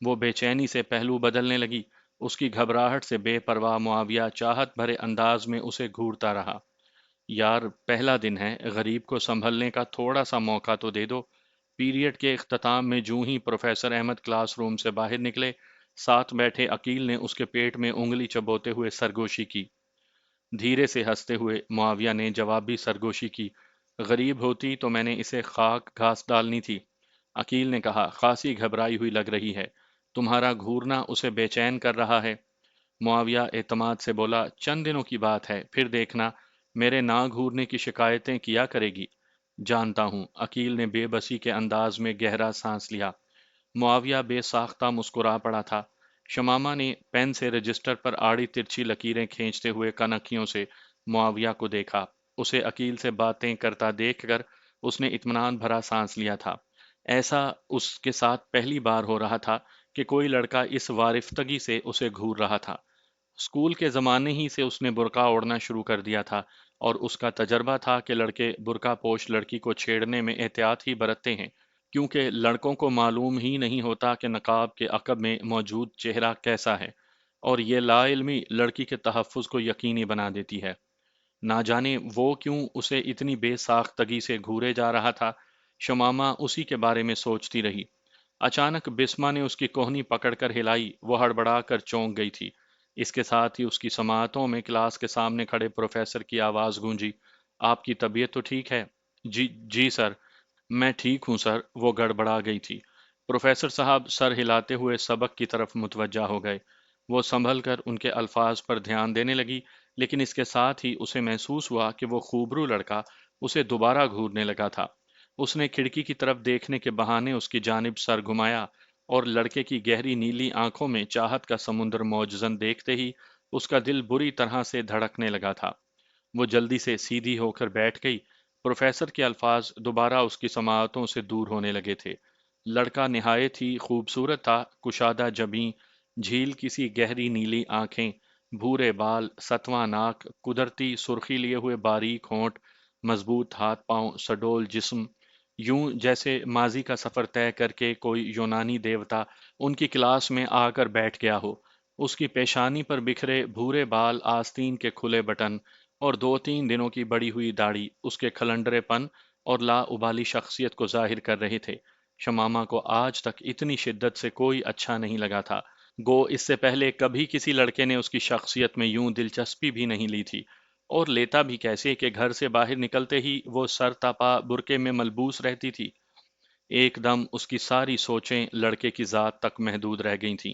وہ بے چینی سے پہلو بدلنے لگی۔ اس کی گھبراہٹ سے بے پرواہ معاویہ چاہت بھرے انداز میں اسے گھورتا رہا۔ یار پہلا دن ہے، غریب کو سنبھلنے کا تھوڑا سا موقع تو دے دو۔ پیریڈ کے اختتام میں جوں ہی پروفیسر احمد کلاس روم سے باہر نکلے، ساتھ بیٹھے عقیل نے اس کے پیٹ میں انگلی چبوتے ہوئے سرگوشی کی۔ دھیرے سے ہنستے ہوئے معاویہ نے جوابی سرگوشی کی، غریب ہوتی تو میں نے اسے خاک گھاس ڈالنی تھی۔ عقیل نے کہا، خاصی گھبرائی ہوئی لگ رہی ہے، تمہارا گھورنا اسے بے چین کر رہا ہے۔ معاویہ اعتماد سے بولا، چند دنوں کی بات ہے، پھر دیکھنا میرے نہ گھورنے کی شکایتیں کیا کرے گی۔ جانتا ہوں، عقیل نے بے بسی کے انداز میں گہرا سانس لیا۔ معاویہ بے ساختہ مسکرا پڑا تھا۔ شمامہ نے پین سے رجسٹر پر آڑی ترچھی لکیریں کھینچتے ہوئے کنکھیوں سے معاویہ کو دیکھا۔ اسے عقیل سے باتیں کرتا دیکھ کر اس نے اطمینان بھرا سانس لیا تھا۔ ایسا اس کے ساتھ پہلی بار ہو رہا تھا کہ کوئی لڑکا اس وارفتگی سے اسے گھور رہا تھا۔ اسکول کے زمانے ہی سے اس نے برقع اوڑھنا شروع کر دیا تھا، اور اس کا تجربہ تھا کہ لڑکے برقع پوش لڑکی کو چھیڑنے میں احتیاط ہی برتتے ہیں، کیونکہ لڑکوں کو معلوم ہی نہیں ہوتا کہ نقاب کے عقب میں موجود چہرہ کیسا ہے، اور یہ لا علمی لڑکی کے تحفظ کو یقینی بنا دیتی ہے۔ نہ جانے وہ کیوں اسے اتنی بے ساختگی سے گھورے جا رہا تھا۔ شمامہ اسی کے بارے میں سوچتی رہی۔ اچانک بسما نے اس کی کوہنی پکڑ کر ہلائی، وہ ہڑبڑا کر چونک گئی تھی۔ اس کے ساتھ ہی اس کی سماعتوں میں کلاس کے سامنے کھڑے پروفیسر کی آواز گونجی، آپ کی طبیعت تو ٹھیک ہے؟ جی سر، میں ٹھیک ہوں سر، وہ گڑبڑا گئی تھی۔ پروفیسر صاحب سر ہلاتے ہوئے سبق کی طرف متوجہ ہو گئے۔ وہ سنبھل کر ان کے الفاظ پر دھیان دینے لگی، لیکن اس کے ساتھ ہی اسے محسوس ہوا کہ وہ خوبرو لڑکا اسے دوبارہ گھورنے لگا تھا۔ اس نے کھڑکی کی طرف دیکھنے کے بہانے اس کی جانب سر گھمایا، اور لڑکے کی گہری نیلی آنکھوں میں چاہت کا سمندر موجزن دیکھتے ہی اس کا دل بری طرح سے دھڑکنے لگا تھا۔ وہ جلدی سے سیدھی ہو کر بیٹھ گئی۔ پروفیسر کے الفاظ دوبارہ اس کی سماعتوں سے دور ہونے لگے تھے۔ لڑکا نہایت ہی خوبصورت تھا، کشادہ جبیں، جھیل کسی گہری نیلی آنکھیں، بھورے بال، ستواں ناک، قدرتی سرخی لیے ہوئے باریک ہونٹ، مضبوط ہاتھ پاؤں، سڈول جسم، یوں جیسے ماضی کا سفر طے کر کے کوئی یونانی دیوتا ان کی کلاس میں آ کر بیٹھ گیا ہو۔ اس کی پیشانی پر بکھرے بھورے بال، آستین کے کھلے بٹن، اور 2-3 دنوں کی بڑی ہوئی داڑھی اس کے کھلنڈرے پن اور لا ابالی شخصیت کو ظاہر کر رہے تھے۔ شمامہ کو آج تک اتنی شدت سے کوئی اچھا نہیں لگا تھا، گو اس سے پہلے کبھی کسی لڑکے نے اس کی شخصیت میں یوں دلچسپی بھی نہیں لی تھی، اور لیتا بھی کیسے کہ گھر سے باہر نکلتے ہی وہ سر تپا برقعے میں ملبوس رہتی تھی۔ ایک دم اس کی ساری سوچیں لڑکے کی ذات تک محدود رہ گئی تھیں۔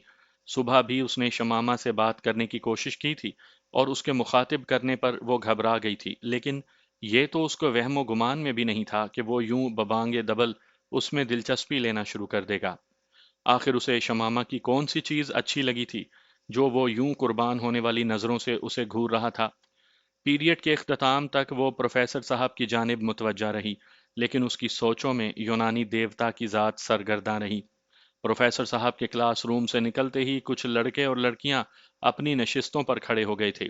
صبح بھی اس نے شمامہ سے بات کرنے کی کوشش کی تھی، اور اس کے مخاطب کرنے پر وہ گھبرا گئی تھی، لیکن یہ تو اس کو وہم و گمان میں بھی نہیں تھا کہ وہ یوں ببانگ دبل اس میں دلچسپی لینا شروع کر دے گا۔ آخر اسے شمامہ کی کون سی چیز اچھی لگی تھی جو وہ یوں قربان ہونے والی نظروں سے اسے گھور رہا تھا؟ پیریڈ کے اختتام تک وہ پروفیسر صاحب کی جانب متوجہ رہی، لیکن اس کی سوچوں میں یونانی دیوتا کی ذات سرگرداں رہی۔ پروفیسر صاحب کے کلاس روم سے نکلتے ہی کچھ لڑکے اور لڑکیاں اپنی نشستوں پر کھڑے ہو گئے تھے۔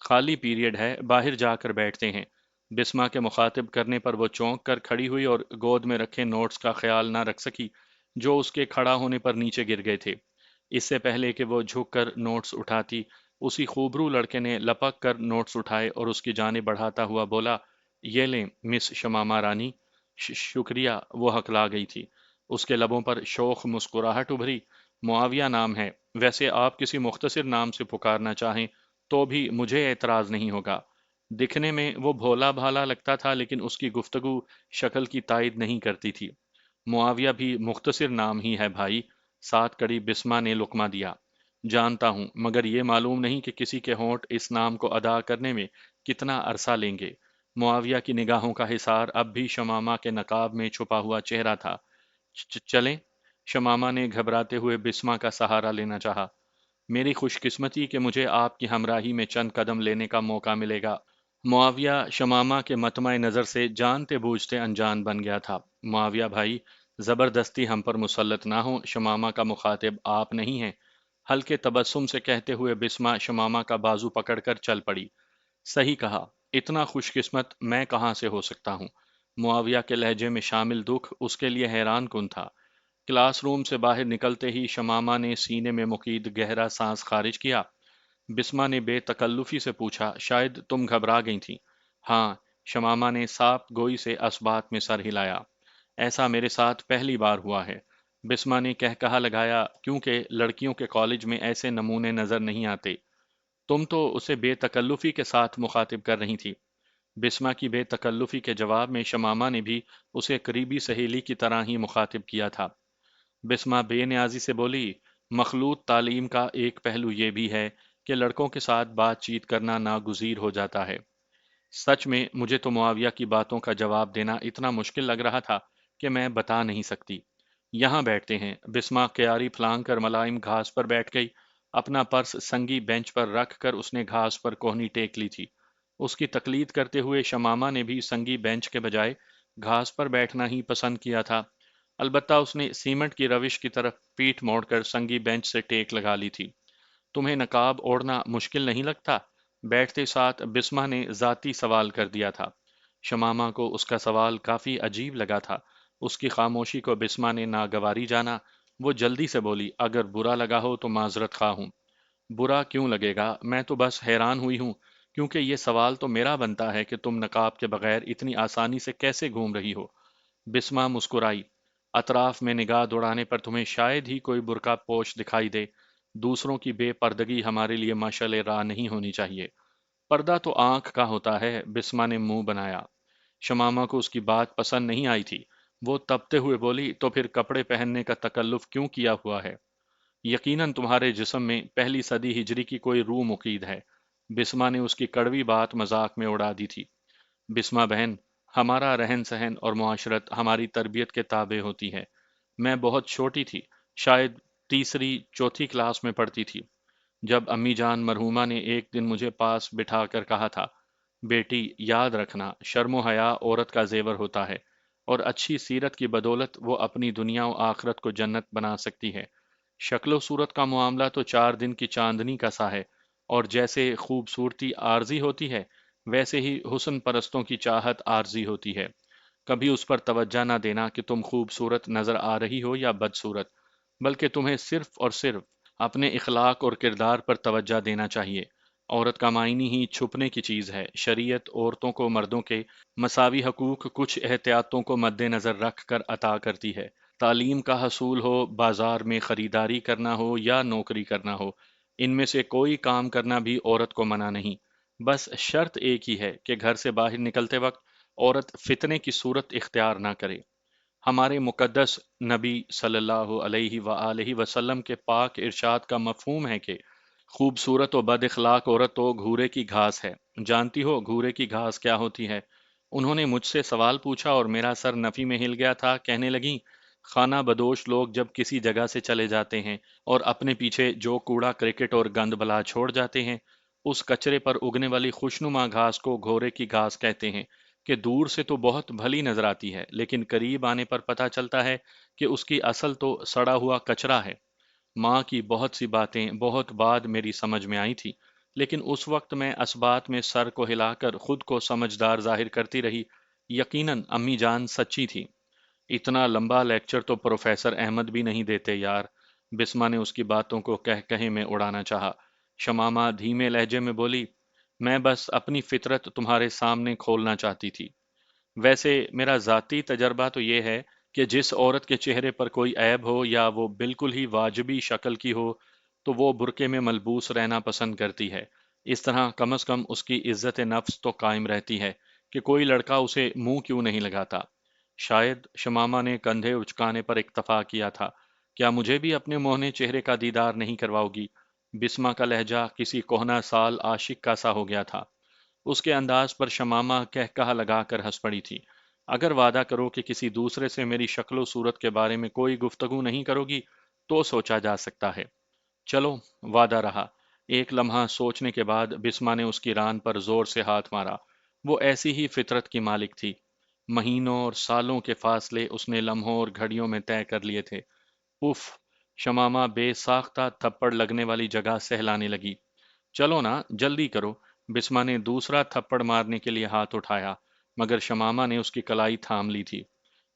خالی پیریڈ ہے، باہر جا کر بیٹھتے ہیں۔ بسما کے مخاطب کرنے پر وہ چونک کر کھڑی ہوئی اور گود میں رکھے نوٹس کا خیال نہ رکھ سکی جو اس کے کھڑا ہونے پر نیچے گر گئے تھے۔ اس سے پہلے کہ وہ جھک کر نوٹس اٹھاتی، اسی خوبرو لڑکے نے لپک کر نوٹس اٹھائے اور اس کی جانب بڑھاتا ہوا بولا، یہ لیں مس شمامہ رانی۔ شکریہ، وہ ہکلا گئی تھی۔ اس کے لبوں پر شوخ مسکراہٹ ابھری۔ معاویہ نام ہے، ویسے آپ کسی مختصر نام سے پکارنا چاہیں تو بھی مجھے اعتراض نہیں ہوگا۔ دکھنے میں وہ بھولا بھالا لگتا تھا، لیکن اس کی گفتگو شکل کی تائید نہیں کرتی تھی۔ معاویہ بھی مختصر نام ہی ہے بھائی، ساتھ کڑی بسما نے لقمہ دیا۔ جانتا ہوں، مگر یہ معلوم نہیں کہ کسی کے ہونٹ اس نام کو ادا کرنے میں کتنا عرصہ لیں گے۔ معاویہ کی نگاہوں کا حصار اب بھی شمامہ کے نقاب میں چھپا ہوا چہرہ تھا۔ چلیں؟ شمامہ نے گھبراتے ہوئے بسما کا سہارا لینا چاہا۔ میری خوش قسمتی کہ مجھے آپ کی ہمراہی میں چند قدم لینے کا موقع ملے گا۔ معاویہ شمامہ کے مطمع نظر سے جانتے بوجھتے انجان بن گیا تھا۔ معاویہ بھائی، زبردستی ہم پر مسلط نہ ہوں، شمامہ کا مخاطب آپ نہیں ہیں، ہلکے تبسم سے کہتے ہوئے بسما شمامہ کا بازو پکڑ کر چل پڑی۔ صحیح کہا، اتنا خوش قسمت میں کہاں سے ہو سکتا ہوں؟ معاویہ کے لہجے میں شامل دکھ اس کے لیے حیران کن تھا۔ کلاس روم سے باہر نکلتے ہی شمامہ نے سینے میں مقید گہرا سانس خارج کیا۔ بسما نے بے تکلفی سے پوچھا، شاید تم گھبرا گئی تھی؟ ہاں، شمامہ نے صاف گوئی سے اسبات میں سر ہلایا۔ ایسا میرے ساتھ پہلی بار ہوا ہے، بسما نے کہا لگایا، کیونکہ لڑکیوں کے کالج میں ایسے نمونے نظر نہیں آتے۔ تم تو اسے بے تکلفی کے ساتھ مخاطب کر رہی تھی۔ بسما کی بے تکلفی کے جواب میں شمامہ نے بھی اسے قریبی سہیلی کی طرح ہی مخاطب کیا تھا۔ بسما بے نیازی سے بولی، مخلوط تعلیم کا ایک پہلو یہ بھی ہے کہ لڑکوں کے ساتھ بات چیت کرنا ناگزیر ہو جاتا ہے۔ سچ میں مجھے تو معاویہ کی باتوں کا جواب دینا اتنا مشکل لگ رہا تھا کہ میں بتا نہیں سکتی۔ یہاں بیٹھتے ہیں۔ بسما کیاری پھلانگ کر ملائم گھاس پر بیٹھ گئی۔ اپنا پرس سنگی بینچ پر رکھ کر اس نے گھاس پر کوہنی ٹیک لی تھی۔ اس کی تقلید کرتے ہوئے شمامہ نے بھی سنگی بینچ کے بجائے گھاس پر بیٹھنا ہی پسند کیا تھا۔ البتہ اس نے سیمنٹ کی روش کی طرف پیٹھ موڑ کر سنگی بینچ سے ٹیک لگا لی تھی۔ تمہیں نقاب اوڑھنا مشکل نہیں لگتا؟ بیٹھتے ساتھ بسما نے ذاتی سوال کر دیا تھا۔ شمامہ کو اس کا سوال کافی عجیب لگا تھا۔ اس کی خاموشی کو بسما نے ناگواری جانا۔ وہ جلدی سے بولی، اگر برا لگا ہو تو معذرت خواہ ہوں۔ برا کیوں لگے گا؟ میں تو بس حیران ہوئی ہوں، کیونکہ یہ سوال تو میرا بنتا ہے کہ تم نقاب کے بغیر اتنی آسانی سے کیسے گھوم رہی ہو؟ بسما مسکرائی۔ اطراف میں نگاہ دوڑانے پر تمہیں شاید ہی کوئی برقع پوش دکھائی دے۔ دوسروں کی بے پردگی ہمارے لیے مشعل راہ نہیں ہونی چاہیے۔ پردہ تو آنکھ کا ہوتا ہے، بسما نے منہ بنایا۔ شمامہ کو اس کی بات پسند نہیں آئی تھی۔ وہ تپتے ہوئے بولی، تو پھر کپڑے پہننے کا تکلف کیوں کیا ہوا ہے؟ یقیناً تمہارے جسم میں پہلی صدی ہجری کی کوئی روح مقید ہے۔ بسما نے اس کی کڑوی بات مذاق میں اڑا دی تھی۔ بسما بہن، ہمارا رہن سہن اور معاشرت ہماری تربیت کے تابع ہوتی ہے۔ میں بہت چھوٹی تھی، شاید تیسری چوتھی کلاس میں پڑھتی تھی، جب امی جان مرحومہ نے ایک دن مجھے پاس بٹھا کر کہا تھا، بیٹی یاد رکھنا، شرم و حیا عورت کا زیور ہوتا ہے، اور اچھی سیرت کی بدولت وہ اپنی دنیا و آخرت کو جنت بنا سکتی ہے۔ شکل و صورت کا معاملہ تو 4 دن کی چاندنی کا سا ہے، اور جیسے خوبصورتی عارضی ہوتی ہے، ویسے ہی حسن پرستوں کی چاہت عارضی ہوتی ہے۔ کبھی اس پر توجہ نہ دینا کہ تم خوبصورت نظر آ رہی ہو یا بدصورت، بلکہ تمہیں صرف اور صرف اپنے اخلاق اور کردار پر توجہ دینا چاہیے۔ عورت کا معنی ہی چھپنے کی چیز ہے۔ شریعت عورتوں کو مردوں کے مساوی حقوق کچھ احتیاطوں کو مد نظر رکھ کر عطا کرتی ہے۔ تعلیم کا حصول ہو، بازار میں خریداری کرنا ہو یا نوکری کرنا ہو، ان میں سے کوئی کام کرنا بھی عورت کو منع نہیں۔ بس شرط ایک ہی ہے کہ گھر سے باہر نکلتے وقت عورت فتنے کی صورت اختیار نہ کرے۔ ہمارے مقدس نبی صلی اللہ علیہ وآلہ وسلم کے پاک ارشاد کا مفہوم ہے کہ خوبصورت و بد اخلاق عورت تو گھورے کی گھاس ہے۔ جانتی ہو گھورے کی گھاس کیا ہوتی ہے؟ انہوں نے مجھ سے سوال پوچھا اور میرا سر نفی میں ہل گیا تھا۔ کہنے لگیں، خانہ بدوش لوگ جب کسی جگہ سے چلے جاتے ہیں اور اپنے پیچھے جو کوڑا کرکٹ اور گند بلا چھوڑ جاتے ہیں، اس کچرے پر اگنے والی خوشنما گھاس کو گھورے کی گھاس کہتے ہیں، کہ دور سے تو بہت بھلی نظر آتی ہے، لیکن قریب آنے پر پتہ چلتا ہے کہ اس کی اصل تو سڑا ہوا کچرا ہے۔ ماں کی بہت سی باتیں بہت بعد میری سمجھ میں آئی تھی، لیکن اس وقت میں اسبات میں سر کو ہلا کر خود کو سمجھدار ظاہر کرتی رہی۔ یقیناً امی جان سچی تھی۔ اتنا لمبا لیکچر تو پروفیسر احمد بھی نہیں دیتے یار۔ بسما نے اس کی باتوں کو کہے میں اڑانا چاہا۔ شمامہ دھیمے لہجے میں بولی، میں بس اپنی فطرت تمہارے سامنے کھولنا چاہتی تھی۔ ویسے میرا ذاتی تجربہ تو یہ ہے کہ جس عورت کے چہرے پر کوئی عیب ہو یا وہ بالکل ہی واجبی شکل کی ہو تو وہ برقعے میں ملبوس رہنا پسند کرتی ہے۔ اس طرح کم از کم اس کی عزت نفس تو قائم رہتی ہے کہ کوئی لڑکا اسے منہ کیوں نہیں لگاتا۔ شاید شمامہ نے کندھے اچکانے پر اکتفا کیا تھا۔ کیا مجھے بھی اپنے موہنے چہرے کا دیدار نہیں کرواؤ گی؟ بسما کا لہجہ کسی کہنہ سال عاشق کا سا ہو گیا تھا۔ اس کے انداز پر شمامہ کہا لگا کر ہنس پڑی تھی۔ اگر وعدہ کرو کہ کسی دوسرے سے میری شکل و صورت کے بارے میں کوئی گفتگو نہیں کرو گی تو سوچا جا سکتا ہے۔ چلو، وعدہ رہا۔ ایک لمحہ سوچنے کے بعد بسما نے اس کی ران پر زور سے ہاتھ مارا۔ وہ ایسی ہی فطرت کی مالک تھی۔ مہینوں اور سالوں کے فاصلے اس نے لمحوں اور گھڑیوں میں طے کر لیے تھے۔ اف! شمامہ بے ساختہ تھپڑ لگنے والی جگہ سہلانے لگی۔ چلو نا، جلدی کرو۔ بسما نے دوسرا تھپڑ مارنے کے لیے ہاتھ اٹھایا، مگر شمامہ نے اس کی کلائی تھام لی تھی۔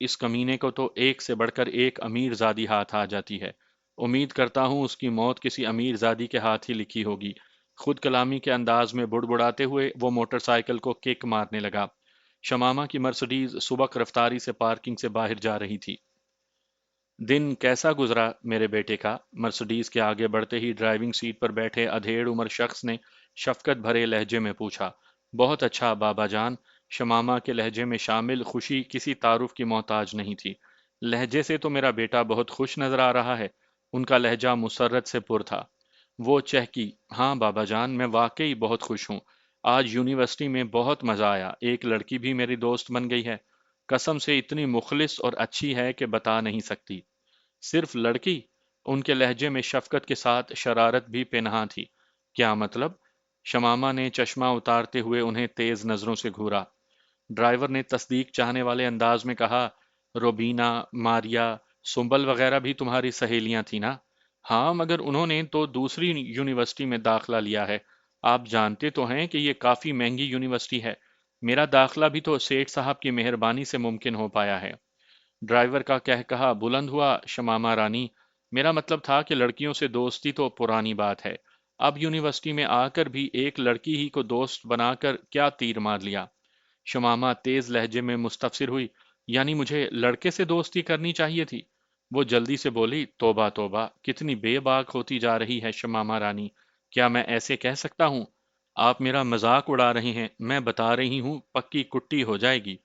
اس کمینے کو تو ایک سے بڑھ کر ایک امیر زادی ہاتھ آ جاتی ہے۔ امید کرتا ہوں اس کی موت کسی امیر زادی کے ہاتھ ہی لکھی ہوگی۔ خود کلامی کے انداز میں بڑبڑاتے ہوئے وہ موٹر سائیکل کو کک مارنے لگا۔ شمامہ کی مرسڈیز سبک رفتاری سے پارکنگ سے باہر جا رہی تھی۔ دن کیسا گزرا میرے بیٹے کا؟ مرسڈیز کے آگے بڑھتے ہی ڈرائیونگ سیٹ پر بیٹھے ادھیڑ عمر شخص نے شفقت بھرے لہجے میں پوچھا۔ بہت اچھا بابا جان۔ شمامہ کے لہجے میں شامل خوشی کسی تعارف کی محتاج نہیں تھی۔ لہجے سے تو میرا بیٹا بہت خوش نظر آ رہا ہے۔ ان کا لہجہ مسرت سے پر تھا۔ وہ چہکی، ہاں بابا جان، میں واقعی بہت خوش ہوں۔ آج یونیورسٹی میں بہت مزہ آیا۔ ایک لڑکی بھی میری دوست بن گئی ہے۔ قسم سے اتنی مخلص اور اچھی ہے کہ بتا نہیں سکتی۔ صرف لڑکی؟ ان کے لہجے میں شفقت کے ساتھ شرارت بھی پنہاں تھی۔ کیا مطلب؟ شمامہ نے چشمہ اتارتے ہوئے انہیں تیز نظروں سے گھورا۔ ڈرائیور نے تصدیق چاہنے والے انداز میں کہا، روبینا، ماریا، سنبل وغیرہ بھی تمہاری سہیلیاں تھیں نا؟ ہاں، مگر انہوں نے تو دوسری یونیورسٹی میں داخلہ لیا ہے۔ آپ جانتے تو ہیں کہ یہ کافی مہنگی یونیورسٹی ہے۔ میرا داخلہ بھی تو سیٹھ صاحب کی مہربانی سے ممکن ہو پایا ہے۔ ڈرائیور کا کہا بلند ہوا۔ شمامہ رانی، میرا مطلب تھا کہ لڑکیوں سے دوستی تو پرانی بات ہے۔ اب یونیورسٹی میں آ کر بھی ایک لڑکی ہی کو دوست بنا کر کیا تیر مار لیا؟ شمامہ تیز لہجے میں مستفسر ہوئی، یعنی مجھے لڑکے سے دوستی کرنی چاہیے تھی؟ وہ جلدی سے بولی، توبہ توبہ، کتنی بے باک ہوتی جا رہی ہے شمامہ رانی، کیا میں ایسے کہہ سکتا ہوں؟ آپ میرا مذاق اڑا رہی ہیں، میں بتا رہی ہوں پکی کٹی ہو جائے گی۔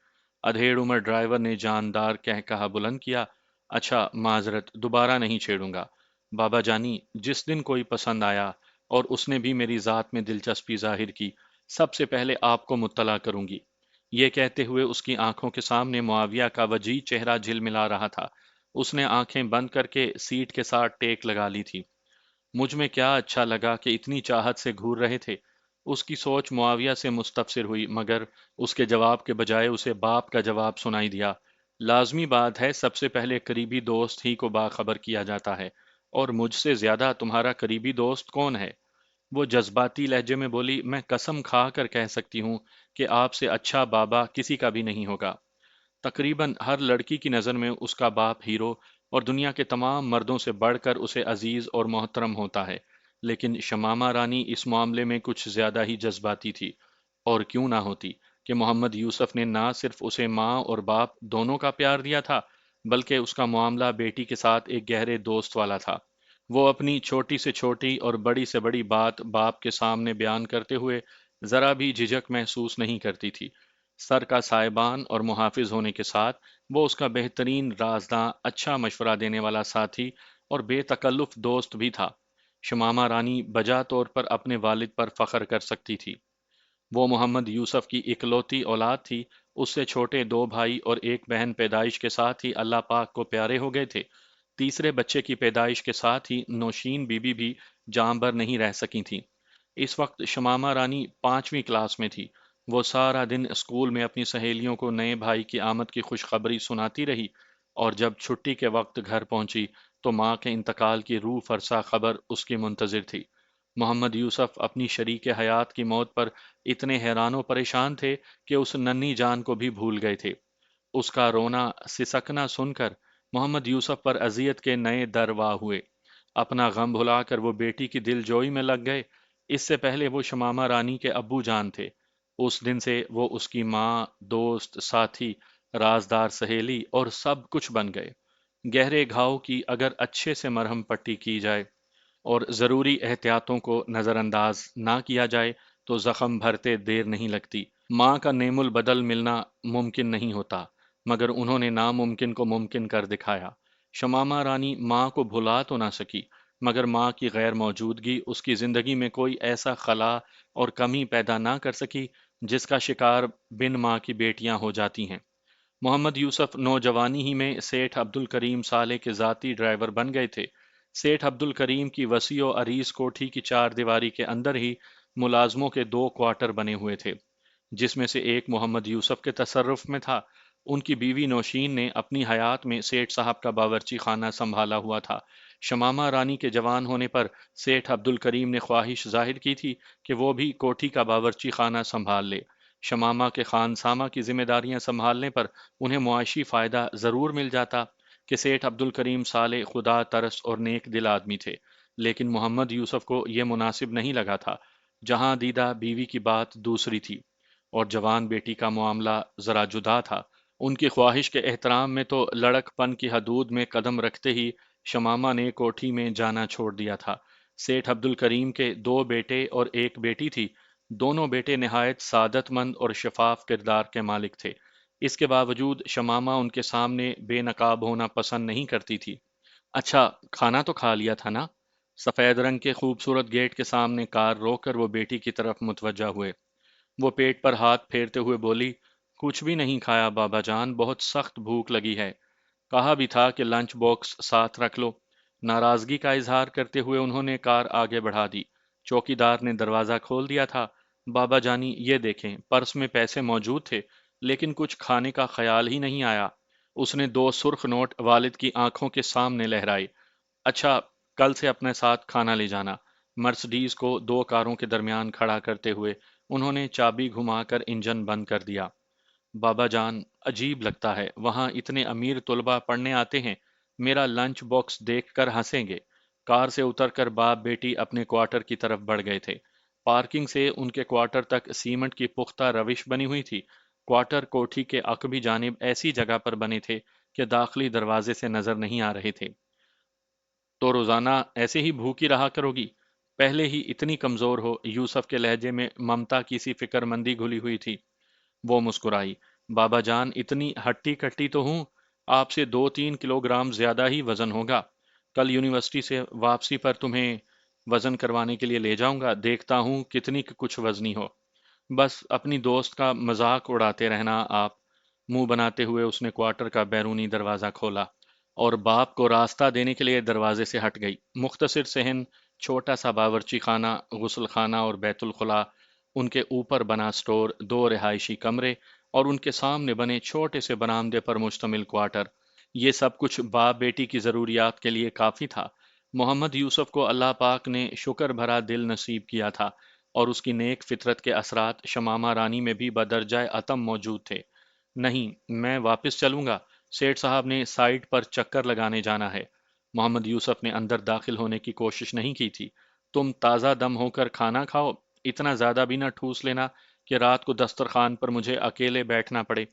ادھیڑ عمر ڈرائیور نے جاندار کہا بلند کیا، اچھا معذرت، دوبارہ نہیں چھیڑوں گا۔ بابا جانی، جس دن کوئی پسند آیا اور اس نے بھی میری ذات میں دلچسپی ظاہر کی، سب سے پہلے آپ کو مطلع کروں گی۔ یہ کہتے ہوئے اس کی آنکھوں کے سامنے معاویہ کا وجیح چہرہ جھلملا رہا تھا۔ اس نے آنکھیں بند کر کے سیٹ کے ساتھ ٹیک لگا لی تھی۔ مجھ میں کیا اچھا لگا کہ اتنی چاہت سے گھور رہے تھے؟ اس کی سوچ معاویہ سے مستفسر ہوئی، مگر اس کے جواب کے بجائے اسے باپ کا جواب سنائی دیا۔ لازمی بات ہے، سب سے پہلے قریبی دوست ہی کو باخبر کیا جاتا ہے، اور مجھ سے زیادہ تمہارا قریبی دوست کون ہے؟ وہ جذباتی لہجے میں بولی، میں قسم کھا کر کہہ سکتی ہوں کہ آپ سے اچھا بابا کسی کا بھی نہیں ہوگا۔ تقریباً ہر لڑکی کی نظر میں اس کا باپ ہیرو اور دنیا کے تمام مردوں سے بڑھ کر اسے عزیز اور محترم ہوتا ہے، لیکن شمامہ رانی اس معاملے میں کچھ زیادہ ہی جذباتی تھی۔ اور کیوں نہ ہوتی کہ محمد یوسف نے نہ صرف اسے ماں اور باپ دونوں کا پیار دیا تھا، بلکہ اس کا معاملہ بیٹی کے ساتھ ایک گہرے دوست والا تھا۔ وہ اپنی چھوٹی سے چھوٹی اور بڑی سے بڑی بات باپ کے سامنے بیان کرتے ہوئے ذرا بھی جھجک محسوس نہیں کرتی تھی۔ سر کا سائبان اور محافظ ہونے کے ساتھ وہ اس کا بہترین رازداں، اچھا مشورہ دینے والا ساتھی اور بے تکلف دوست بھی تھا۔ شمامہ رانی بجا طور پر اپنے والد پر فخر کر سکتی تھی۔ وہ محمد یوسف کی اکلوتی اولاد تھی۔ اس سے چھوٹے دو بھائی اور ایک بہن پیدائش کے ساتھ ہی اللہ پاک کو پیارے ہو گئے تھے۔ تیسرے بچے کی پیدائش کے ساتھ ہی نوشین بی بی بھی جاں بر نہیں رہ سکی تھیں۔ اس وقت شمامہ رانی 5ویں کلاس میں تھی۔ وہ سارا دن اسکول میں اپنی سہیلیوں کو نئے بھائی کی آمد کی خوشخبری سناتی رہی، اور جب چھٹی کے وقت گھر پہنچی تو ماں کے انتقال کی روح فرسا خبر اس کی منتظر تھی۔ محمد یوسف اپنی شریک حیات کی موت پر اتنے حیران و پریشان تھے کہ اس ننھی جان کو بھی بھول گئے تھے۔ اس کا رونا سسکنا سن کر محمد یوسف پر اذیت کے نئے در واہ ہوئے۔ اپنا غم بھلا کر وہ بیٹی کی دل جوئی میں لگ گئے۔ اس سے پہلے وہ شمامہ رانی کے ابو جان تھے۔ اس دن سے وہ اس کی ماں، دوست، ساتھی، رازدار سہیلی اور سب کچھ بن گئے۔ گہرے گھاؤ کی اگر اچھے سے مرہم پٹی کی جائے اور ضروری احتیاطوں کو نظر انداز نہ کیا جائے تو زخم بھرتے دیر نہیں لگتی۔ ماں کا نعم البدل ملنا ممکن نہیں ہوتا، مگر انہوں نے ناممکن کو ممکن کر دکھایا۔ شمامہ رانی ماں کو بھلا تو نہ سکی، مگر ماں کی غیر موجودگی اس کی زندگی میں کوئی ایسا خلا اور کمی پیدا نہ کر سکی جس کا شکار بن ماں کی بیٹیاں ہو جاتی ہیں۔ محمد یوسف نوجوانی ہی میں سیٹھ عبد الکریم صالح کے ذاتی ڈرائیور بن گئے تھے۔ سیٹھ عبد الکریم کی وسیع و عریض کوٹھی کی چار دیواری کے اندر ہی ملازموں کے 2 کوارٹر بنے ہوئے تھے، جس میں سے ایک محمد یوسف کے تصرف میں تھا۔ ان کی بیوی نوشین نے اپنی حیات میں سیٹھ صاحب کا باورچی خانہ سنبھالا ہوا تھا۔ شمامہ رانی کے جوان ہونے پر سیٹھ عبد الکریم نے خواہش ظاہر کی تھی کہ وہ بھی کوٹھی کا باورچی خانہ سنبھال لے۔ شمامہ کے خانسامہ کی ذمہ داریاں سنبھالنے پر انہیں معاشی فائدہ ضرور مل جاتا کہ سیٹھ عبد الکریم صالح خدا ترس اور نیک دل آدمی تھے، لیکن محمد یوسف کو یہ مناسب نہیں لگا تھا۔ جہاں دیدہ بیوی کی بات دوسری تھی اور جوان بیٹی کا معاملہ ذرا جدا تھا۔ ان کی خواہش کے احترام میں تو لڑک پن کی حدود میں قدم رکھتے ہی شمامہ نے کوٹھی میں جانا چھوڑ دیا تھا۔ سیٹھ عبد الکریم کے دو بیٹے اور ایک بیٹی تھی۔ دونوں بیٹے نہایت سعادت مند اور شفاف کردار کے مالک تھے۔ اس کے باوجود شمامہ ان کے سامنے بے نقاب ہونا پسند نہیں کرتی تھی۔ اچھا، کھانا تو کھا لیا تھا نا؟ سفید رنگ کے خوبصورت گیٹ کے سامنے کار روک کر وہ بیٹی کی طرف متوجہ ہوئے۔ وہ پیٹ پر ہاتھ پھیرتے ہوئے بولی، کچھ بھی نہیں کھایا بابا جان، بہت سخت بھوک لگی ہے۔ کہا بھی تھا کہ لنچ باکس ساتھ رکھ لو۔ ناراضگی کا اظہار کرتے ہوئے انہوں نے کار آگے بڑھا دی۔ چوکیدار نے دروازہ کھول دیا تھا۔ بابا جانی یہ دیکھیں، پرس میں پیسے موجود تھے لیکن کچھ کھانے کا خیال ہی نہیں آیا۔ اس نے دو سرخ نوٹ والد کی آنکھوں کے سامنے لہرائے۔ اچھا، کل سے اپنے ساتھ کھانا لے جانا۔ مرسڈیز کو دو کاروں کے درمیان کھڑا کرتے ہوئے انہوں نے چابی گھما کر انجن بند کر دیا۔ بابا جان، عجیب لگتا ہے، وہاں اتنے امیر طلبہ پڑھنے آتے ہیں، میرا لنچ باکس دیکھ کر ہنسیں گے۔ کار سے اتر کر باپ بیٹی اپنے کوارٹر کی طرف بڑھ گئے تھے۔ پارکنگ سے ان کے کوارٹر تک سیمنٹ کی پختہ روش بنی ہوئی تھی۔ کوارٹر کوٹھی کے عقبی جانب ایسی جگہ پر بنے تھے کہ داخلی دروازے سے نظر نہیں آ رہے تھے۔ تو روزانہ ایسے ہی بھوکی رہا کرو گی؟ پہلے ہی اتنی کمزور ہو؟ یوسف کے لہجے میں ممتا کی سی فکر مندی گھلی ہوئی تھی۔ وہ مسکرائی۔ بابا جان، اتنی ہٹی کٹی تو ہوں، آپ سے 2-3 کلوگرام زیادہ ہی وزن ہوگا۔ کل یونیورسٹی سے واپسی پر تمہیں وزن کروانے کے لیے لے جاؤں گا، دیکھتا ہوں کتنی کچھ وزنی ہو۔ بس اپنی دوست کا مذاق اڑاتے رہنا آپ۔ منہ بناتے ہوئے اس نے کوارٹر کا بیرونی دروازہ کھولا اور باپ کو راستہ دینے کے لیے دروازے سے ہٹ گئی۔ مختصر صحن، چھوٹا سا باورچی خانہ، غسل خانہ اور بیت الخلاء، ان کے اوپر بنا سٹور، دو رہائشی کمرے اور ان کے سامنے بنے چھوٹے سے برآمدے پر مشتمل کوارٹر، یہ سب کچھ باپ بیٹی کی ضروریات کے لیے کافی تھا۔ محمد یوسف کو اللہ پاک نے شکر بھرا دل نصیب کیا تھا اور اس کی نیک فطرت کے اثرات شمامہ رانی میں بھی بدرجہ اتم موجود تھے۔ نہیں، میں واپس چلوں گا، سیٹھ صاحب نے سائٹ پر چکر لگانے جانا ہے۔ محمد یوسف نے اندر داخل ہونے کی کوشش نہیں کی تھی۔ تم تازہ دم ہو کر کھانا کھاؤ، اتنا زیادہ بھی نہ ٹھوس لینا کہ رات کو دسترخوان پر مجھے اکیلے بیٹھنا پڑے۔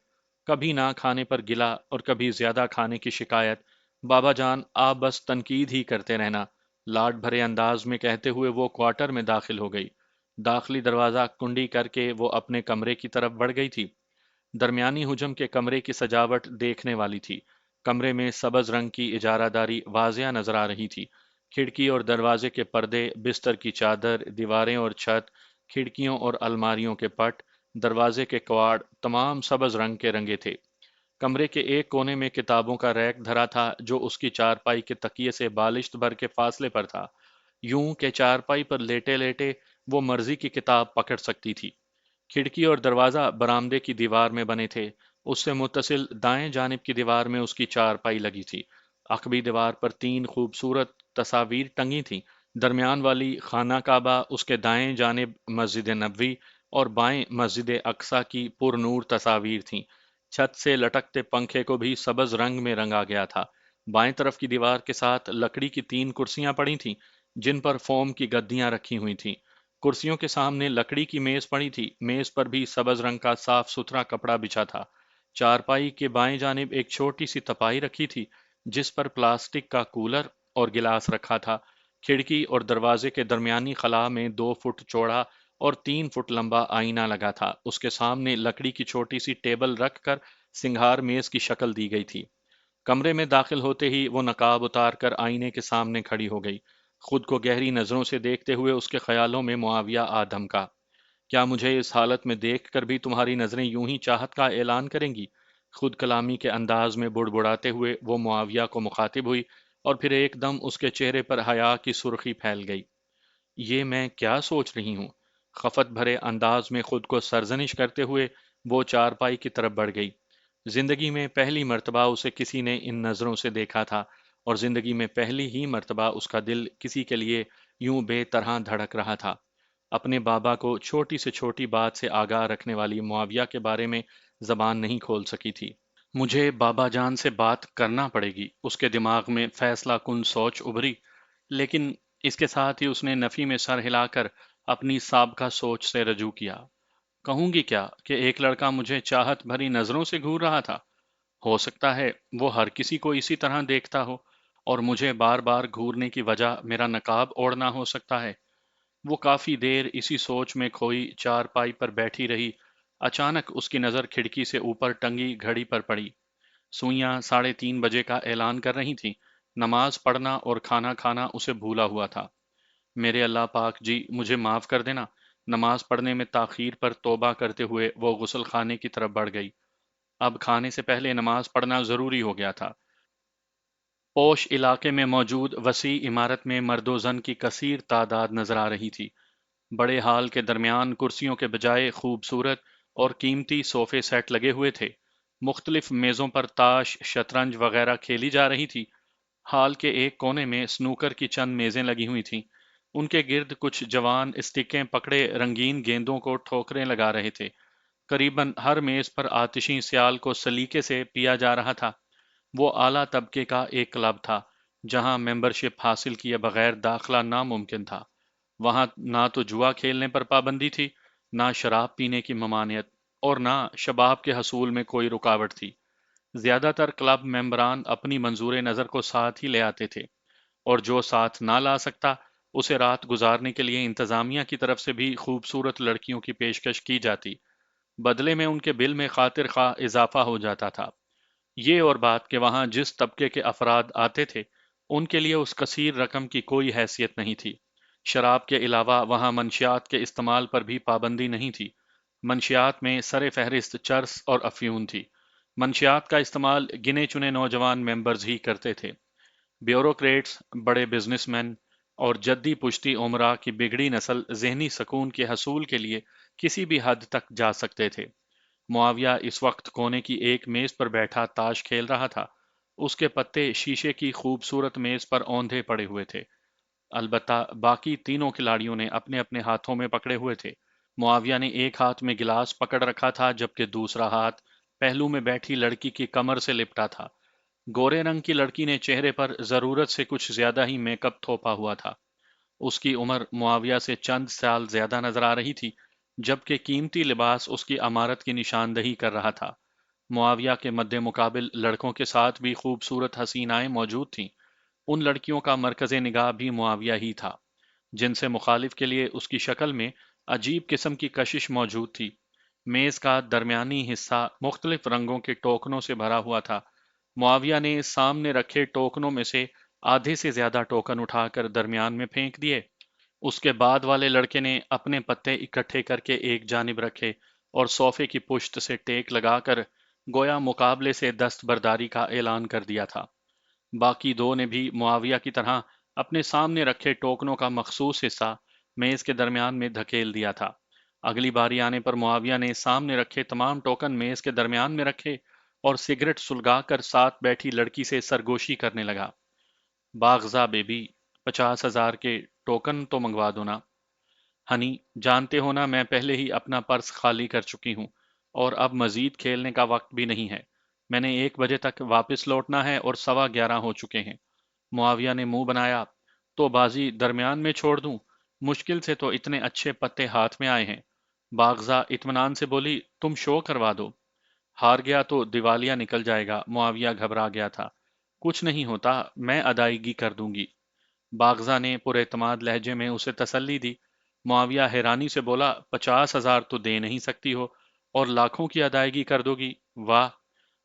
کبھی نہ کھانے پر گلا اور کبھی زیادہ کھانے کی شکایت۔ بابا جان، آپ بس تنقید ہی کرتے رہنا، لاڈ بھرے انداز میں کہتے ہوئے وہ کوارٹر میں داخل ہو گئی۔ داخلی دروازہ کنڈی کر کے وہ اپنے کمرے کی طرف بڑھ گئی تھی۔ درمیانی حجم کے کمرے کی سجاوٹ دیکھنے والی تھی۔ کمرے میں سبز رنگ کی اجارہ داری واضح نظر آ رہی تھی۔ کھڑکی اور دروازے کے پردے، بستر کی چادر، دیواریں اور چھت، کھڑکیوں اور الماریوں کے پٹ، دروازے کے کواڑ، تمام سبز رنگ کے رنگے تھے۔ کمرے کے ایک کونے میں کتابوں کا ریک دھرا تھا جو اس کی چارپائی کے تکیے سے بالشت بھر کے فاصلے پر تھا، یوں کہ چارپائی پر لیٹے لیٹے وہ مرضی کی کتاب پکڑ سکتی تھی۔ کھڑکی اور دروازہ برآمدے کی دیوار میں بنے تھے۔ اس سے متصل دائیں جانب کی دیوار میں اس کی چارپائی لگی تھی۔ عقبی دیوار پر 3 خوبصورت تصاویر ٹنگی تھیں۔ درمیان والی خانہ کعبہ، اس کے دائیں جانب مسجد نبوی اور بائیں مسجد اقصی کی پر نور تصاویر تھیں۔ چھت سے لٹکتے پنکھے کو بھی سبز رنگ میں رنگا گیا تھا۔ بائیں طرف کی دیوار کے ساتھ لکڑی کی 3 کرسیاں پڑی تھیں جن پر فوم کی گدیاں رکھی ہوئی تھیں۔ کرسیوں کے سامنے لکڑی کی میز پڑی تھی، میز پر بھی سبز رنگ کا صاف ستھرا کپڑا بچھا تھا۔ چارپائی کے بائیں جانب ایک چھوٹی سی تپائی رکھی تھی جس پر پلاسٹک کا کولر اور گلاس رکھا تھا۔ کھڑکی اور دروازے کے درمیانی خلا میں 2 فٹ چوڑا اور 3 فٹ لمبا آئینہ لگا تھا۔ اس کے سامنے لکڑی کی چھوٹی سی ٹیبل رکھ کر سنگھار میز کی شکل دی گئی تھی۔ کمرے میں داخل ہوتے ہی وہ نقاب اتار کر آئینے کے سامنے کھڑی ہو گئی۔ خود کو گہری نظروں سے دیکھتے ہوئے اس کے خیالوں میں معاویہ آ دھمکا۔ کیا مجھے اس حالت میں دیکھ کر بھی تمہاری نظریں یوں ہی چاہت کا اعلان کریں گی؟ خود کلامی کے انداز میں بڑبڑاتے ہوئے وہ معاویہ کو مخاطب ہوئی اور پھر ایک دم اس کے چہرے پر حیا کی سرخی پھیل گئی۔ یہ میں کیا سوچ رہی ہوں؟ خفت بھرے انداز میں خود کو سرزنش کرتے ہوئے وہ چارپائی کی طرف بڑھ گئی۔ زندگی میں پہلی مرتبہ اسے کسی نے ان نظروں سے دیکھا تھا اور زندگی میں پہلی ہی مرتبہ اس کا دل کسی کے لیے یوں بے طرح دھڑک رہا تھا۔ اپنے بابا کو چھوٹی سے چھوٹی بات سے آگاہ رکھنے والی معاویہ کے بارے میں زبان نہیں کھول سکی تھی۔ مجھے بابا جان سے بات کرنا پڑے گی، اس کے دماغ میں فیصلہ کن سوچ ابھری، لیکن اس کے ساتھ ہی اس نے نفی میں سر ہلا کر اپنی سابقہ سوچ سے رجوع کیا۔ کہوں گی کیا کہ ایک لڑکا مجھے چاہت بھری نظروں سے گھور رہا تھا؟ ہو سکتا ہے وہ ہر کسی کو اسی طرح دیکھتا ہو، اور مجھے بار بار گھورنے کی وجہ میرا نقاب اوڑھنا ہو سکتا ہے۔ وہ کافی دیر اسی سوچ میں کھوئی چارپائی پر بیٹھی رہی۔ اچانک اس کی نظر کھڑکی سے اوپر ٹنگی گھڑی پر پڑی۔ سوئیاں 3:30 بجے کا اعلان کر رہی تھیں۔ نماز پڑھنا اور کھانا کھانا اسے بھولا ہوا تھا۔ میرے اللہ پاک جی، مجھے معاف کر دینا۔ نماز پڑھنے میں تاخیر پر توبہ کرتے ہوئے وہ غسل خانے کی طرف بڑھ گئی۔ اب کھانے سے پہلے نماز پڑھنا ضروری ہو گیا تھا۔ پوش علاقے میں موجود وسیع عمارت میں مرد و زن کی کثیر تعداد نظر آ رہی تھی۔ بڑے ہال کے درمیان کرسیوں کے بجائے خوبصورت اور قیمتی صوفے سیٹ لگے ہوئے تھے۔ مختلف میزوں پر تاش، شطرنج وغیرہ کھیلی جا رہی تھی۔ ہال کے ایک کونے میں سنوکر کی چند میزیں لگی ہوئی تھیں۔ ان کے گرد کچھ جوان اسٹکیں پکڑے رنگین گیندوں کو ٹھوکریں لگا رہے تھے۔ قریباً ہر میز پر آتشی سیال کو سلیقے سے پیا جا رہا تھا۔ وہ اعلیٰ طبقے کا ایک کلب تھا، جہاں ممبرشپ حاصل کیے بغیر داخلہ ناممکن تھا۔ وہاں نہ تو جوا کھیلنے پر پابندی تھی، نہ شراب پینے کی ممانعت، اور نہ شباب کے حصول میں کوئی رکاوٹ تھی۔ زیادہ تر کلب ممبران اپنی منظور نظر کو ساتھ ہی لے آتے تھے، اور جو ساتھ نہ لا سکتا اسے رات گزارنے کے لیے انتظامیہ کی طرف سے بھی خوبصورت لڑکیوں کی پیشکش کی جاتی۔ بدلے میں ان کے بل میں خاطر خواہ اضافہ ہو جاتا تھا۔ یہ اور بات کہ وہاں جس طبقے کے افراد آتے تھے ان کے لیے اس کثیر رقم کی کوئی حیثیت نہیں تھی۔ شراب کے علاوہ وہاں منشیات کے استعمال پر بھی پابندی نہیں تھی۔ منشیات میں سر فہرست چرس اور افیون تھی۔ منشیات کا استعمال گنے چنے نوجوان ممبرز ہی کرتے تھے۔ بیوروکریٹس، بڑے بزنس مین اور جدی پشتی عمرا کی بگڑی نسل ذہنی سکون کے حصول کے لیے کسی بھی حد تک جا سکتے تھے۔ معاویہ اس وقت کونے کی ایک میز پر بیٹھا تاش کھیل رہا تھا۔ اس کے پتے شیشے کی خوبصورت میز پر اوندھے پڑے ہوئے تھے۔ البتہ باقی تینوں کھلاڑیوں نے اپنے اپنے ہاتھوں میں پکڑے ہوئے تھے۔ معاویہ نے ایک ہاتھ میں گلاس پکڑ رکھا تھا، جبکہ دوسرا ہاتھ پہلو میں بیٹھی لڑکی کی کمر سے لپٹا تھا۔ گورے رنگ کی لڑکی نے چہرے پر ضرورت سے کچھ زیادہ ہی میک اپ تھوپا ہوا تھا۔ اس کی عمر معاویہ سے چند سال زیادہ نظر آ رہی تھی، جبکہ قیمتی لباس اس کی امارت کی نشاندہی کر رہا تھا۔ معاویہ کے مد مقابل لڑکوں کے ساتھ بھی خوبصورت حسینائیں موجود تھیں۔ ان لڑکیوں کا مرکز نگاہ بھی معاویہ ہی تھا، جن سے مخالف کے لیے اس کی شکل میں عجیب قسم کی کشش موجود تھی۔ میز کا درمیانی حصہ مختلف رنگوں کے ٹوکنوں سے بھرا ہوا تھا۔ معاویہ نے سامنے رکھے ٹوکنوں میں سے آدھے سے زیادہ ٹوکن اٹھا کر درمیان میں پھینک دیے۔ اس کے بعد والے لڑکے نے اپنے پتے اکٹھے کر کے ایک جانب رکھے اور صوفے کی پشت سے ٹیک لگا کر گویا مقابلے سے دستبرداری کا اعلان کر دیا تھا۔ باقی دو نے بھی معاویہ کی طرح اپنے سامنے رکھے ٹوکنوں کا مخصوص حصہ میز کے درمیان میں دھکیل دیا تھا۔ اگلی باری آنے پر معاویہ نے سامنے رکھے تمام ٹوکن میز کے درمیان میں رکھے اور سگریٹ سلگا کر ساتھ بیٹھی لڑکی سے سرگوشی کرنے لگا۔ باغزہ بیبی، 50,000 کے ٹوکن تو منگوا دو نا۔ ہنی، جانتے ہو نا میں پہلے ہی اپنا پرس خالی کر چکی ہوں، اور اب مزید کھیلنے کا وقت بھی نہیں ہے۔ میں نے 1 بجے تک واپس لوٹنا ہے اور 11:15 ہو چکے ہیں۔ معاویہ نے منہ بنایا، تو بازی درمیان میں چھوڑ دوں؟ مشکل سے تو اتنے اچھے پتے ہاتھ میں آئے ہیں۔ باغزہ اطمینان سے بولی، تم شو کروا دو۔ ہار گیا تو دیوالیہ نکل جائے گا۔ معاویہ گھبرا گیا تھا۔ کچھ نہیں ہوتا، میں ادائیگی کر دوں گی۔ باغزہ نے پر اعتماد لہجے میں اسے تسلی دی۔ معاویہ حیرانی سے بولا، 50,000 تو دے نہیں سکتی ہو اور لاکھوں کی ادائیگی کر دو گی؟ واہ!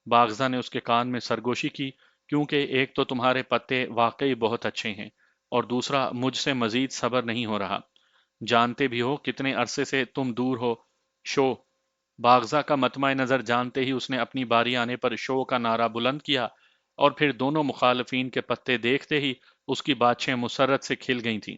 باغزہ نے اس کے کان میں سرگوشی کی، کیونکہ ایک تو تمہارے پتے واقعی بہت اچھے ہیں، اور دوسرا مجھ سے مزید صبر نہیں ہو رہا۔ جانتے بھی ہو کتنے عرصے سے تم دور ہو۔ شو! باغزہ کا مطمع نظر جانتے ہی اس نے اپنی باری آنے پر شو کا نعرہ بلند کیا، اور پھر دونوں مخالفین کے پتے دیکھتے ہی اس کی باتیں مسرت سے کھل گئی تھیں۔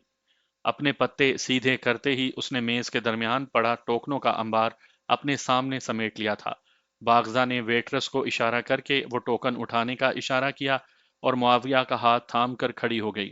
اپنے پتے سیدھے کرتے ہی اس نے میز کے درمیان پڑا ٹوکنوں کا انبار اپنے سامنے سمیٹ لیا تھا۔ باغزہ نے ویٹرس کو اشارہ کر کے وہ ٹوکن اٹھانے کا اشارہ کیا اور معاویہ کا ہاتھ تھام کر کھڑی ہو گئی۔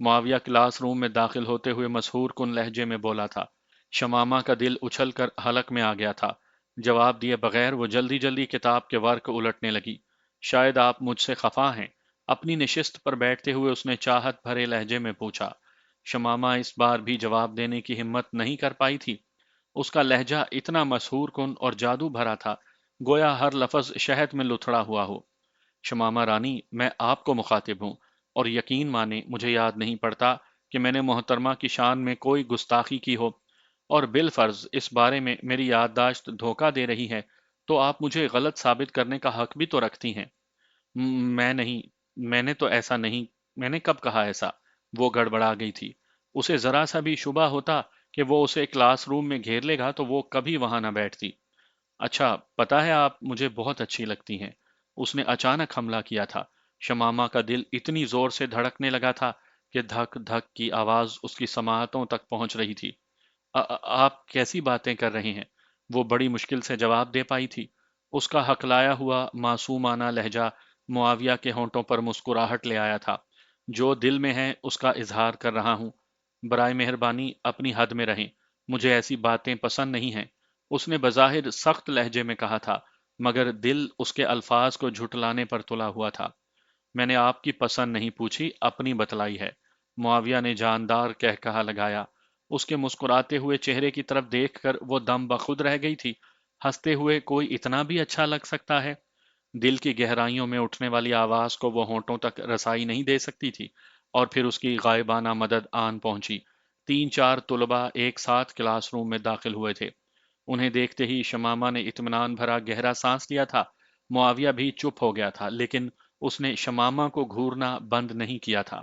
معاویہ کلاس روم میں داخل ہوتے ہوئے مسحور کن لہجے میں بولا تھا۔ شمامہ کا دل اچھل کر حلق میں آ گیا تھا۔ جواب دیے بغیر وہ جلدی جلدی کتاب کے ورق الٹنے لگی۔ شاید آپ مجھ سے خفا ہیں؟ اپنی نشست پر بیٹھتے ہوئے اس نے چاہت بھرے لہجے میں پوچھا۔ شمامہ اس بار بھی جواب دینے کی ہمت نہیں کر پائی تھی۔ اس کا لہجہ اتنا مسحور کن اور جادو بھرا تھا، گویا ہر لفظ شہد میں لتھڑا ہوا ہو۔ شمامہ رانی، میں آپ کو مخاطب ہوں، اور یقین مانیں مجھے یاد نہیں پڑتا کہ میں نے محترمہ کی شان میں کوئی گستاخی کی ہو، اور بالفرض اس بارے میں میری یادداشت دھوکہ دے رہی ہے تو آپ مجھے غلط ثابت کرنے کا حق بھی تو رکھتی ہیں۔ میں نہیں، میں نے تو ایسا نہیں، میں نے کب کہا ایسا؟ وہ گڑبڑا گئی تھی۔ اسے ذرا سا بھی شبہ ہوتا کہ وہ اسے کلاس روم میں گھیر لے گا تو وہ کبھی وہاں نہ بیٹھتی۔ اچھا، پتا ہے آپ مجھے بہت اچھی لگتی ہیں۔ اس نے اچانک حملہ کیا تھا۔ شمامہ کا دل اتنی زور سے دھڑکنے لگا تھا کہ دھک دھک کی آواز اس کی سماعتوں تک پہنچ رہی تھی۔ آپ کیسی باتیں کر رہے ہیں؟ وہ بڑی مشکل سے جواب دے پائی تھی۔ اس کا ہکلایا ہوا معصومانہ لہجہ معاویہ کے ہونٹوں پر مسکراہٹ لے آیا تھا۔ جو دل میں ہے اس کا اظہار کر رہا ہوں۔ برائے مہربانی اپنی حد میں رہیں، مجھے ایسی باتیں پسند نہیں ہیں۔ اس نے بظاہر سخت لہجے میں کہا تھا، مگر دل اس کے الفاظ کو جھٹلانے پر تلا ہوا تھا۔ میں نے آپ کی پسند نہیں پوچھی، اپنی بتلائی ہے۔ معاویہ نے جاندار کہا لگایا۔ اس کے مسکراتے ہوئے چہرے کی طرف دیکھ کر وہ دم بخود رہ گئی تھی۔ ہنستے ہوئے کوئی اتنا بھی اچھا لگ سکتا ہے؟ دل کی گہرائیوں میں اٹھنے والی آواز کو وہ ہونٹوں تک رسائی نہیں دے سکتی تھی، اور پھر اس کی غائبانہ مدد آن پہنچی۔ تین چار طلباء ایک ساتھ کلاس روم میں داخل ہوئے تھے۔ انہیں دیکھتے ہی شمامہ نے اطمینان بھرا گہرا سانس لیا تھا۔ معاویہ بھی چپ ہو گیا تھا، لیکن اس نے شمامہ کو گھورنا بند نہیں کیا تھا۔